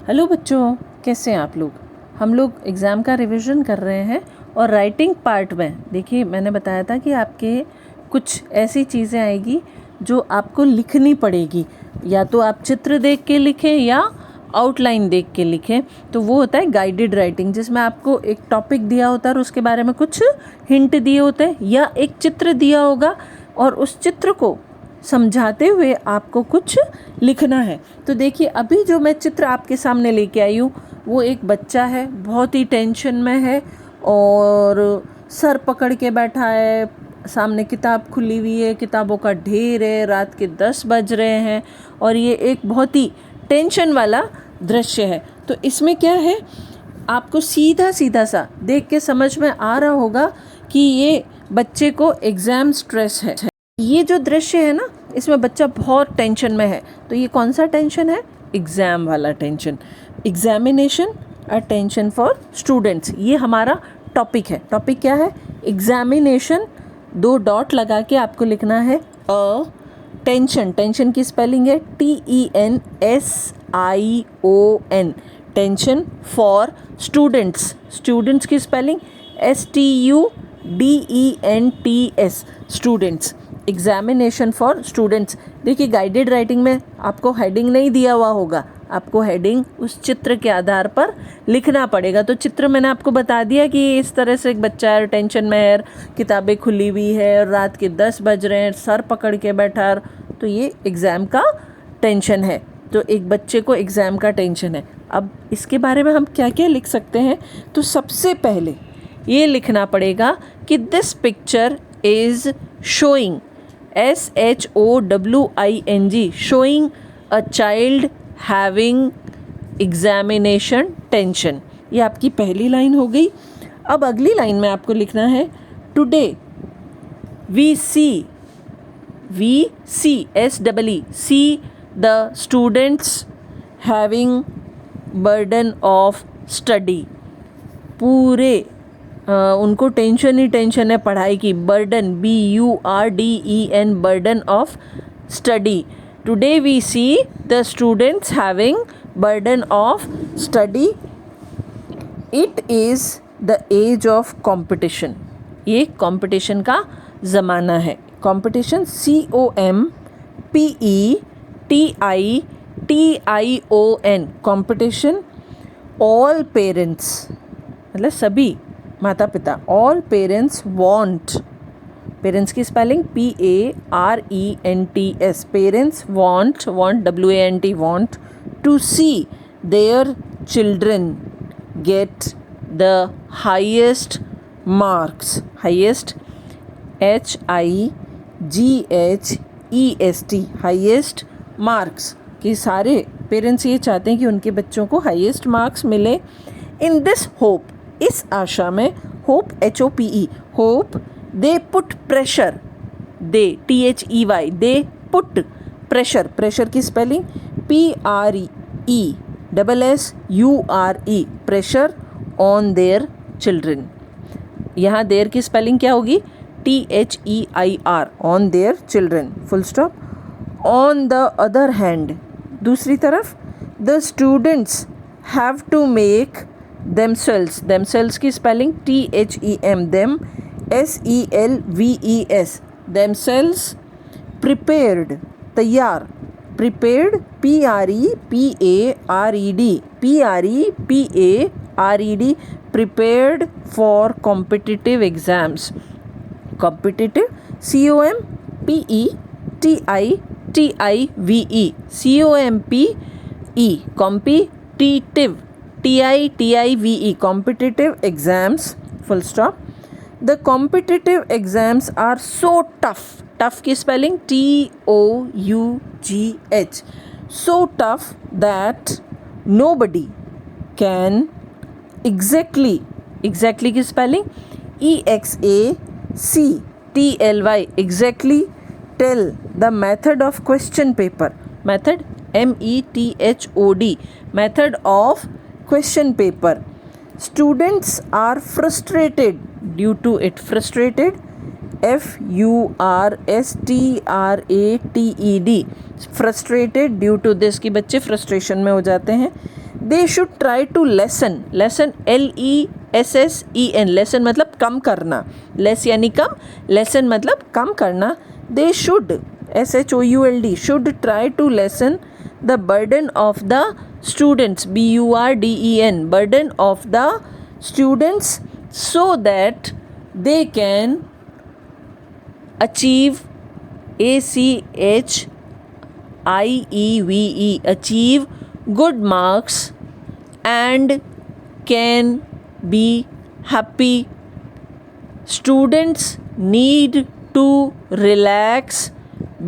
Hello बच्चों, कैसे हैं आप लोग। हम लोग एग्ज़ाम का रिवीजन कर रहे हैं और राइटिंग पार्ट में देखिए मैंने बताया था कि आपके कुछ ऐसी चीज़ें आएगी जो आपको लिखनी पड़ेगी, या तो आप चित्र देख के लिखें या आउटलाइन देख के लिखें। तो वो होता है गाइडेड राइटिंग, जिसमें आपको एक टॉपिक दिया होता है और उसके बारे में कुछ हिंट दिए होते हैं, या एक चित्र दिया होगा और उस चित्र को समझाते हुए आपको कुछ लिखना है। तो देखिए अभी जो मैं चित्र आपके सामने लेके आई हूँ वो एक बच्चा है, बहुत ही टेंशन में है और सर पकड़ के बैठा है। सामने किताब खुली हुई है, किताबों का ढेर है, रात के 10 बज रहे हैं और ये एक बहुत ही टेंशन वाला दृश्य है। तो इसमें क्या है, आपको सीधा सीधा सा देख के समझ में आ रहा होगा कि ये बच्चे को एग्ज़ाम स्ट्रेस है। ये जो दृश्य है ना, इसमें बच्चा बहुत टेंशन में है। तो ये कौन सा टेंशन है? एग्ज़ाम वाला tension. Examination a tension for students, ये हमारा टॉपिक है। टॉपिक क्या है? एग्जामिनेशन। 2 डॉट लगा के आपको लिखना है अ टेंशन। टेंशन की स्पेलिंग है TENSION। Tension for students. Students की spelling STUDENTS। Students. Examination for students. देखिए गाइडेड राइटिंग में आपको हेडिंग नहीं दिया हुआ होगा, आपको हेडिंग उस चित्र के आधार पर लिखना पड़ेगा। तो चित्र मैंने आपको बता दिया कि इस तरह से एक बच्चा है, टेंशन में है, किताबें खुली हुई है और रात के 10 बज रहे हैं, सर पकड़ के बैठा है। तो ये एग्ज़ाम का टेंशन है। तो एक बच्चे को एग्ज़ाम का टेंशन है। अब इसके बारे में हम क्या क्या लिख सकते हैं? तो सबसे पहले ये लिखना पड़ेगा कि this picture is showing, SHOWING, showing a child having examination tension। ये आपकी पहली लाइन हो गई। अब अगली लाइन में आपको लिखना है today we see the students having burden of study। पूरे उनको टेंशन ही टेंशन है पढ़ाई की। Burden, BURDEN, burden of study. Today we see the students having burden of study. It is the age of competition. ये competition का ज़माना है। Competition COMPETITION, competition. All parents मतलब सभी माता पिता, ऑल पेरेंट्स वांट। पेरेंट्स की spelling PARENTS। Parents want, WANT, want to see their children get the highest marks. Highest HIGHEST, highest marks. कि सारे पेरेंट्स ये चाहते हैं कि उनके बच्चों को हाईएस्ट मार्क्स मिले। इन दिस होप, इस आशा में, hope HOPE, hope they put pressure, they THEY, they put pressure. Pressure की spelling PRESSURE, pressure on their children. यहाँ देयर की स्पेलिंग क्या होगी? THEIR, on their children, full stop. On the other hand, दूसरी तरफ, the students have to make themselves, themselves की spelling THEM, them SELVES, themselves prepared, तैयार, prepared PREPARED, prepared for competitive exams। competitive COMPETITIVE, competitive TITIVE, competitive exams, full stop। The competitive exams are so tough, tough की spelling TOUGH, so tough that nobody can exactly की spelling EXACTLY, exactly tell the method of question paper, method METHOD, method of question paper। Students are frustrated due to it, frustrated FURSTRATED, frustrated due to this, कि बच्चे frustration में हो जाते हैं। They should try to lessen, lessen LESSEN, lessen मतलब कम करना, less यानी कम, लेसन मतलब कम करना। They should SHOULD, should try to lessen the burden of the students, BURDEN, burden of the students, so that they can achieve ACHIEVE, achieve good marks and can be happy. Students need to relax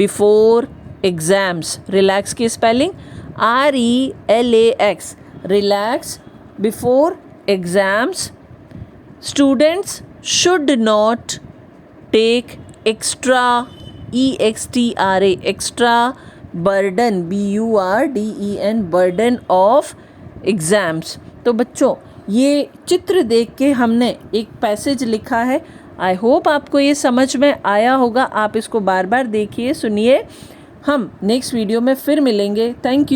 before exams. Relax की spelling RELAX, relax before exams. Students should not take extra extra burden, BURDEN, burden of exams. तो बच्चों ये चित्र देख के हमने एक passage लिखा है। आई होप आपको ये समझ में आया होगा। आप इसको बार बार देखिए, सुनिए। हम नेक्स्ट वीडियो में फिर मिलेंगे। Thank you.